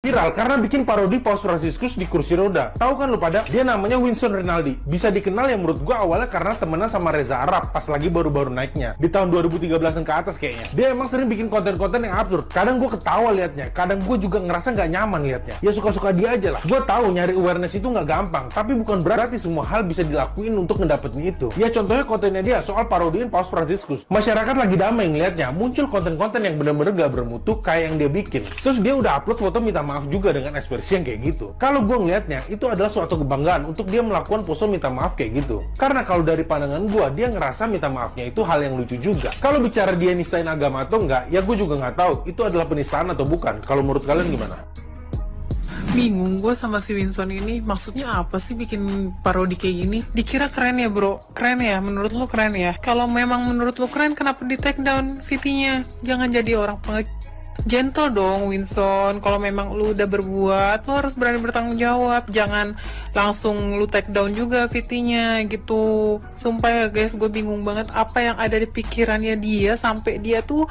Viral karena bikin parodi Paus Fransiskus di kursi roda. Tahu kan lu pada? Dia namanya Winston Rinaldi. Bisa dikenal yang menurut gua awalnya karena temenan sama Reza Arab pas lagi baru-baru naiknya. Di tahun 2013-an ke atas kayaknya. Dia emang sering bikin konten-konten yang absurd. Kadang gua ketawa liatnya, kadang gua juga ngerasa nggak nyaman liatnya. Ya suka-suka dia aja lah. Gua tahu nyari awareness itu nggak gampang, tapi bukan berarti semua hal bisa dilakuin untuk ngedapetin itu. Ya contohnya kontennya dia soal parodiin Paus Fransiskus. Masyarakat lagi damai ngeliatnya, muncul konten-konten yang bener-bener gak bermutu kayak yang dia bikin. Terus dia udah upload foto minta maaf juga dengan ekspresi yang kayak gitu. Kalau gue ngelihatnya, itu adalah suatu kebanggaan untuk dia melakukan pose minta maaf kayak gitu. Karena kalau dari pandangan gue, dia ngerasa minta maafnya itu hal yang lucu juga. Kalau bicara dia nistain agama atau enggak, ya gue juga nggak tahu itu adalah penistaan atau bukan. Kalau menurut kalian gimana? Bingung gue sama si Winston ini, maksudnya apa sih bikin parodi kayak gini? Dikira keren ya bro? Keren ya? Menurut lu keren ya? Kalau memang menurut lu keren, kenapa di take down VT-nya? Jangan jadi orang gentle dong Winston. Kalau memang lu udah berbuat, lu harus berani bertanggung jawab. Jangan langsung lu take down juga VT-nya gitu. Sumpah ya guys, gue bingung banget apa yang ada di pikirannya dia sampai dia tuh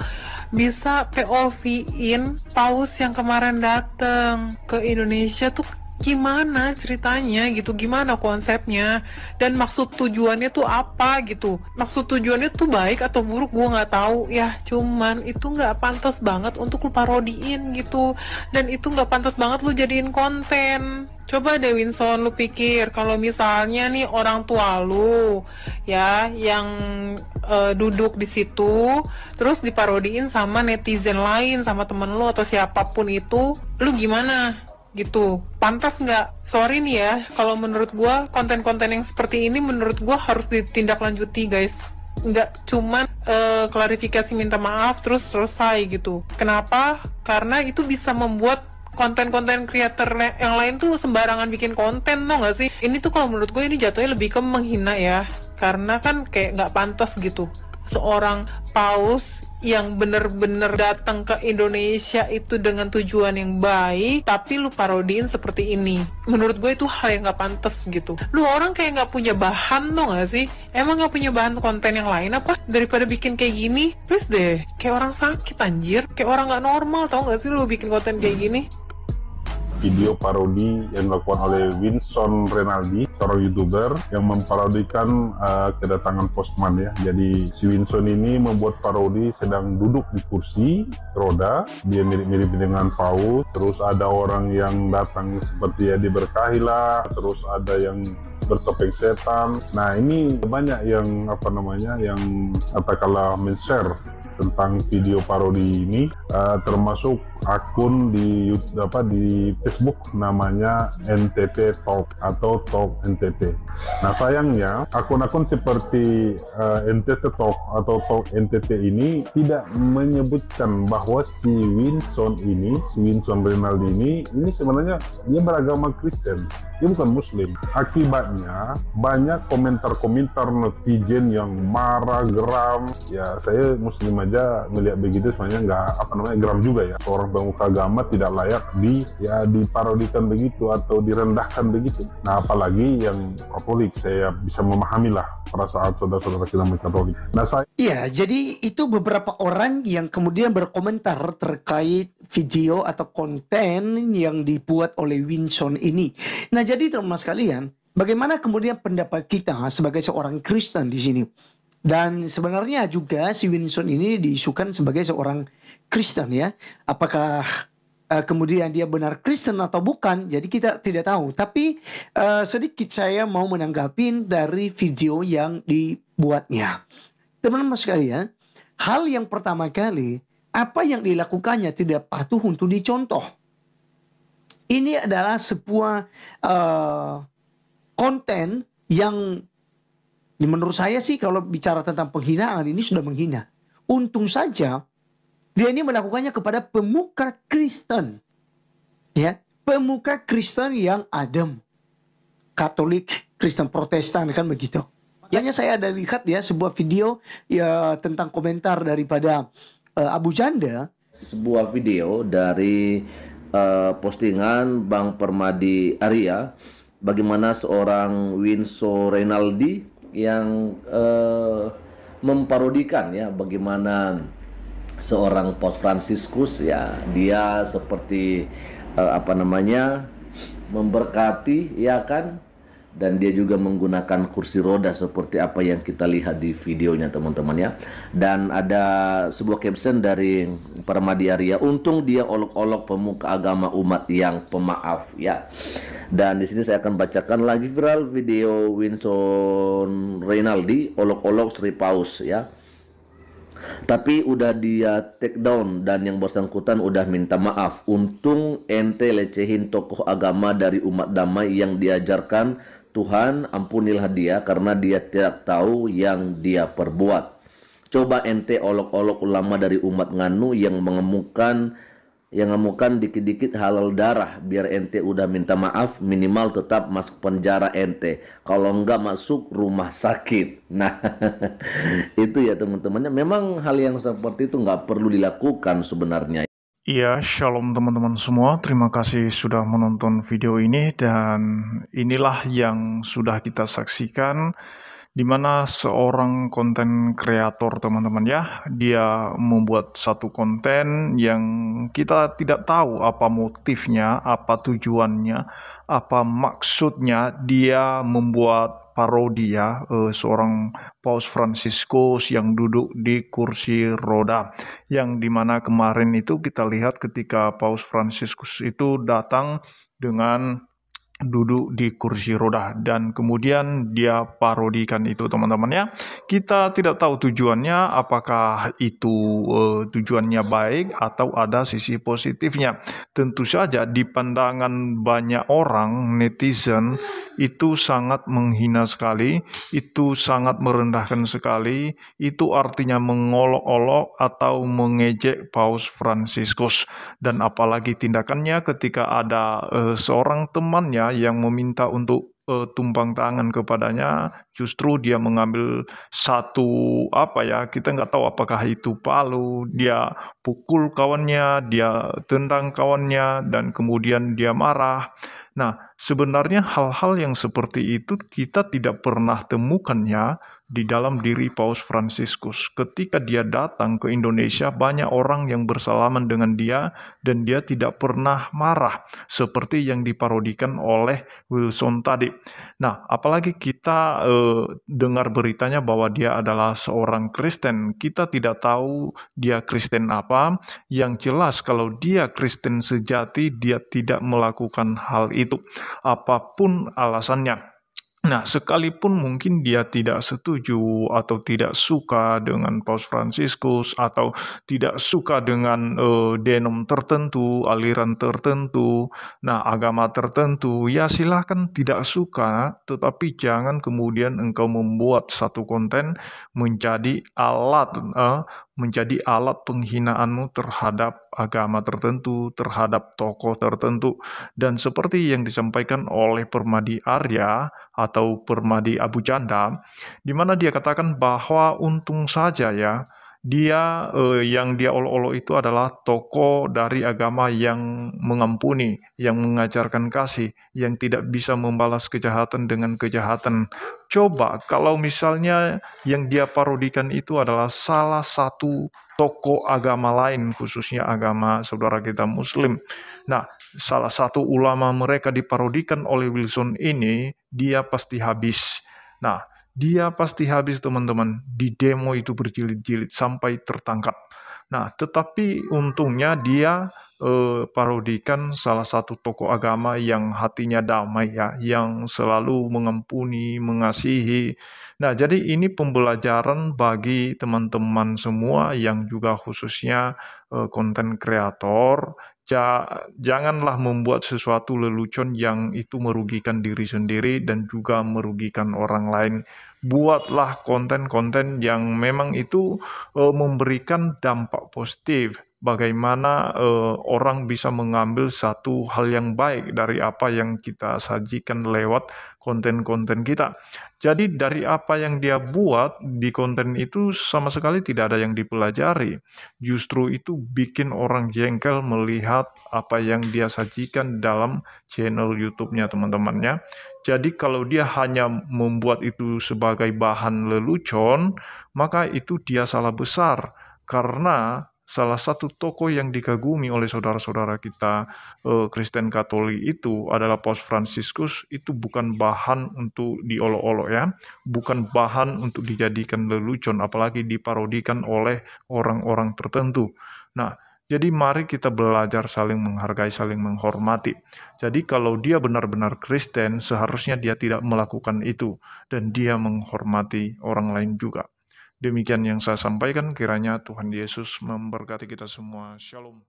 bisa POV-in Paus yang kemarin datang ke Indonesia tuh. Gimana ceritanya gitu, gimana konsepnya, dan maksud tujuannya tuh apa gitu. Maksud tujuannya tuh baik atau buruk gue nggak tahu ya, cuman itu nggak pantas banget untuk lu parodiin gitu, dan itu nggak pantas banget lu jadiin konten. Coba deh Winston, lu pikir kalau misalnya nih orang tua lu ya yang duduk di situ terus diparodiin sama netizen lain, sama temen lu atau siapapun itu, lu gimana? Gitu, pantas nggak? Sorry nih ya, kalau menurut gua konten-konten yang seperti ini menurut gua harus ditindaklanjuti guys. Nggak cuman klarifikasi minta maaf terus selesai gitu. Kenapa? Karena itu bisa membuat konten-konten creator yang lain tuh sembarangan bikin konten, tau nggak sih? Ini tuh kalau menurut gue ini jatuhnya lebih ke menghina ya, karena kan kayak nggak pantas gitu. Seorang paus yang bener-bener datang ke Indonesia itu dengan tujuan yang baik, tapi lu parodiin seperti ini. Menurut gue itu hal yang gak pantas gitu. Lu orang kayak gak punya bahan tuh gak sih? Emang gak punya bahan konten yang lain apa? Daripada bikin kayak gini, please deh. Kayak orang sakit anjir. Kayak orang gak normal, tau gak sih lu bikin konten kayak gini? Video parodi yang dilakukan oleh Winston Rinaldi, seorang YouTuber yang memparodikan kedatangan postman ya. Jadi si Winston ini membuat parodi sedang duduk di kursi roda, dia mirip-mirip dengan Paus, terus ada orang yang datang seperti ya diberkahi lah, terus ada yang bertopeng setan. Nah ini banyak yang yang katakanlah men-share tentang video parodi ini, termasuk akun di Facebook namanya NTT Talk atau Talk NTT. Nah sayangnya akun-akun seperti NTT Talk atau Talk NTT ini tidak menyebutkan bahwa si Winston Rinaldi ini sebenarnya dia beragama Kristen, dia bukan Muslim. Akibatnya banyak komentar-komentar netizen yang marah, geram. Ya saya Muslim aja melihat begitu sebenarnya geram juga ya. Orang pemuka agama tidak layak diparodikan begitu atau direndahkan begitu. Nah apalagi yang Katolik, saya bisa memahami lah perasaan saudara-saudara kita Katolik. Nah iya, jadi itu beberapa orang yang kemudian berkomentar terkait video atau konten yang dibuat oleh Winston ini. Nah jadi teman-teman sekalian, bagaimana kemudian pendapat kita sebagai seorang Kristen di sini? Dan sebenarnya juga si Winston ini diisukan sebagai seorang Kristen ya. Apakah kemudian dia benar Kristen atau bukan? Jadi kita tidak tahu. Tapi sedikit saya mau menanggapi dari video yang dibuatnya. Teman-teman sekalian, hal yang pertama kali, apa yang dilakukannya tidak patuh untuk dicontoh. Ini adalah sebuah konten yang menurut saya sih kalau bicara tentang penghinaan ini sudah menghina. Untung saja dia ini melakukannya kepada pemuka Kristen. Ya, pemuka Kristen yang adem. Katolik, Kristen Protestan kan begitu. Makanya saya ada lihat ya sebuah video ya tentang komentar daripada Abu Janda. Sebuah video dari postingan Bang Permadi Arya, bagaimana seorang Winston Rinaldi yang memparodikan ya bagaimana seorang Paus Fransiskus ya, dia seperti apa namanya, memberkati, ya kan? Dan dia juga menggunakan kursi roda seperti apa yang kita lihat di videonya, teman-teman ya. Dan ada sebuah caption dari Permadi Arya, untung dia olok-olok pemuka agama umat yang pemaaf ya. Dan di sini saya akan bacakan lagi viral video Winston Rinaldi olok-olok Sri Paus ya. Tapi udah dia take down dan yang bersangkutan udah minta maaf. Untung ente lecehin tokoh agama dari umat damai yang diajarkan Tuhan, ampunilah dia karena dia tidak tahu yang dia perbuat. Coba ente olok-olok ulama dari umat nganu yang mengemukan dikit-dikit halal darah, biar ente udah minta maaf, minimal tetap masuk penjara ente, kalau enggak masuk rumah sakit. Nah itu ya teman-temannya, memang hal yang seperti itu nggak perlu dilakukan sebenarnya. Iya, shalom teman-teman semua. Terima kasih sudah menonton video ini, dan inilah yang sudah kita saksikan, di mana seorang konten kreator teman-teman ya, dia membuat satu konten yang kita tidak tahu apa motifnya, apa tujuannya, apa maksudnya. Dia membuat parodi ya, seorang Paus Fransiskus yang duduk di kursi roda, yang dimana kemarin itu kita lihat ketika Paus Fransiskus itu datang dengan duduk di kursi roda, dan kemudian dia parodikan itu teman-teman ya. Kita tidak tahu tujuannya, apakah itu tujuannya baik atau ada sisi positifnya. Tentu saja di pandangan banyak orang netizen itu sangat menghina sekali, itu sangat merendahkan sekali, itu artinya mengolok-olok atau mengejek Paus Fransiskus. Dan apalagi tindakannya ketika ada seorang temannya yang meminta untuk tumpang tangan kepadanya, justru dia mengambil satu kita nggak tahu apakah itu palu, dia pukul kawannya, dia tendang kawannya, dan kemudian dia marah. Nah, sebenarnya hal-hal yang seperti itu kita tidak pernah temukannya di dalam diri Paus Fransiskus. Ketika dia datang ke Indonesia, banyak orang yang bersalaman dengan dia dan dia tidak pernah marah seperti yang diparodikan oleh Wilson tadi. Nah, apalagi kita dengar beritanya bahwa dia adalah seorang Kristen. Kita tidak tahu dia Kristen apa. Yang jelas kalau dia Kristen sejati, dia tidak melakukan hal itu, apapun alasannya. Nah, sekalipun mungkin dia tidak setuju atau tidak suka dengan Paus Fransiskus atau tidak suka dengan denom tertentu, aliran tertentu, nah agama tertentu, ya silahkan tidak suka, tetapi jangan kemudian engkau membuat satu konten menjadi alat penghinaanmu terhadap agama tertentu, terhadap tokoh tertentu. Dan seperti yang disampaikan oleh Permadi Arya atau Permadi Abu Janda, di mana dia katakan bahwa untung saja ya, dia yang dia olok-olok itu adalah tokoh dari agama yang mengampuni, yang mengajarkan kasih, yang tidak bisa membalas kejahatan dengan kejahatan. Coba kalau misalnya yang dia parodikan itu adalah salah satu tokoh agama lain, khususnya agama saudara kita Muslim. Nah, salah satu ulama mereka diparodikan oleh Wilson ini, dia pasti habis. Nah, dia pasti habis teman-teman, di demo itu berjilid-jilid sampai tertangkap. Nah, tetapi untungnya dia parodikan salah satu tokoh agama yang hatinya damai ya, yang selalu mengampuni, mengasihi. Nah, jadi ini pembelajaran bagi teman-teman semua yang juga khususnya konten kreator. Janganlah membuat sesuatu lelucon yang itu merugikan diri sendiri dan juga merugikan orang lain. Buatlah konten-konten yang memang itu memberikan dampak positif. Bagaimana orang bisa mengambil satu hal yang baik dari apa yang kita sajikan lewat konten-konten kita. Jadi dari apa yang dia buat di konten itu sama sekali tidak ada yang dipelajari. Justru itu bikin orang jengkel melihat apa yang dia sajikan dalam channel YouTube-nya teman-temannya. Jadi kalau dia hanya membuat itu sebagai bahan lelucon, maka itu dia salah besar. Karena salah satu tokoh yang dikagumi oleh saudara-saudara kita Kristen Katolik itu adalah Paus Fransiskus. Itu bukan bahan untuk diolok-olok ya, bukan bahan untuk dijadikan lelucon, apalagi diparodikan oleh orang-orang tertentu. Nah, jadi mari kita belajar saling menghargai, saling menghormati. Jadi kalau dia benar-benar Kristen, seharusnya dia tidak melakukan itu, dan dia menghormati orang lain juga. Demikian yang saya sampaikan, kiranya Tuhan Yesus memberkati kita semua. Shalom.